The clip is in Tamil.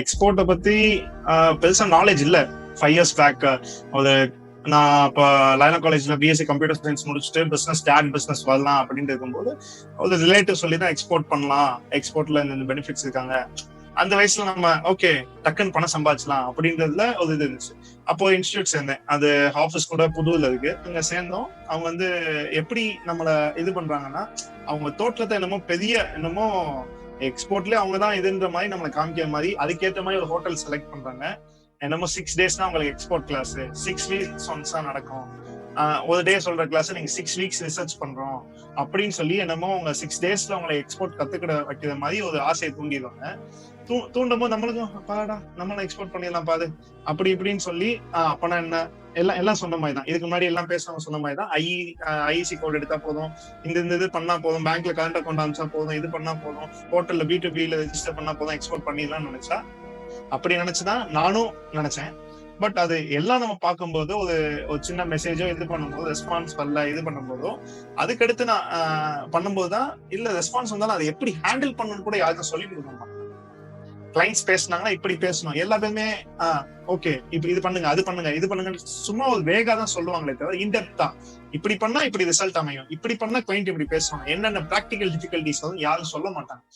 எக்ஸ்போர்ட்ட பத்தி பெருசா நாலேஜ் இல்ல. 5 இயர்ஸ் பேக் ஒரு நான் அப்ப லயோலா காலேஜ்ல பிஎஸ்சி கம்ப்யூட்டர் சயின்ஸ் முடிச்சுட்டு பிசினஸ் வரலாம் அப்படின்னு இருக்கும்போது ஒரு ரிலேட்டிவ் சொல்லி தான் எக்ஸ்போர்ட் பண்ணலாம், எக்ஸ்போர்ட்ல இந்த பெனிஃபிட்ஸ் இருக்காங்க. அந்த வயசுல நம்ம ஓகே டக்குன்னு பணம் சம்பாதிச்சலாம் அப்படின்றதுல ஒரு இது இருந்துச்சு. அப்போ இன்ஸ்டியூட் சேர்ந்தேன். அது ஆஃபீஸ் கூட புதுல இருக்கு. அங்க சேர்ந்தோம். அவங்க வந்து எப்படி நம்மள இது பண்றாங்கன்னா, அவங்க தோற்றத்தை என்னமோ எக்ஸ்போர்ட்லயே அவங்க தான் இதுன்ற மாதிரி நம்மளை காமிக்கிற மாதிரி அதுக்கேற்ற மாதிரி ஒரு ஹோட்டல் செலக்ட் பண்றாங்க. என்னமோ 6 டேஸ் தான் உங்களுக்கு எக்ஸ்போர்ட் கிளாஸ், 6 வீக்ஸ் ஒன்ஸ் தான் நடக்கும். ஒரு டே சொல்ற கிளாஸ் நீங்க 6 வீக்ஸ் ரிசர்ச் பண்றோம் அப்படின்னு சொல்லி என்னமோ உங்க 6 டேஸ்ல உங்களை எக்ஸ்போர்ட் கத்துக்கிட வைக்கிற மாதிரி ஒரு ஆசையை தூண்டிடுவாங்க. தூண்டும் போது நம்மளுக்கும் பாடா நம்மள எக்ஸ்போர்ட் பண்ணிடலாம் பாது அப்படி இப்படின்னு சொல்லி அப்பனா என்ன எல்லாம் சொன்ன மாதிரி தான். இதுக்கு முன்னாடி எல்லாம் பேசுறவங்க சொன்ன மாதிரி தான். ஐஇசி கோட் எடுத்தா போதும், இந்த இது பண்ணா போதும், பேங்க்ல கரண்ட் அக்கௌண்ட் அனுப்பிச்சா போதும், இது பண்ணா போதும், ஹோட்டல்ல B2Bல ரெஜிஸ்டர் பண்ணா போதும், எக்ஸ்போர்ட் பண்ணிடலாம்னு நினைச்சா அப்படி நினைச்சுதான் நானும் நினைச்சேன். பட் அது எல்லாம் நம்ம பார்க்கும்போது ஒரு சின்ன மெசேஜோ இது பண்ணும்போது ரெஸ்பான்ஸ் வரல, இது பண்ணும்போதோ அதுக்கடுத்து நான் பண்ணும்போதுதான் இல்ல ரெஸ்பான்ஸ் வந்தாலும் அதை எப்படி ஹேண்டில் பண்ணணும்னு கூட யாருக்கும் சொல்லி கொடுக்கணும். கிளைண்ட்ஸ் பேசினாங்கன்னா இப்படி பேசணும், எல்லா பேருமே ஓகே இப்ப இது பண்ணுங்க அது பண்ணுங்க இது பண்ணுங்க சும்மா ஒரு வேகா தான் சொல்லுவாங்களே தவிர இன்டெப்தா இப்படி பண்ணா இப்படி ரிசல்ட் அமையும், இப்படி பண்ணா கிளைண்ட் இப்படி பேசுவாங்க, என்னென்ன பிராக்டிகல் டிஃபிகல்டிஸ் யாரும் சொல்ல மாட்டாங்க.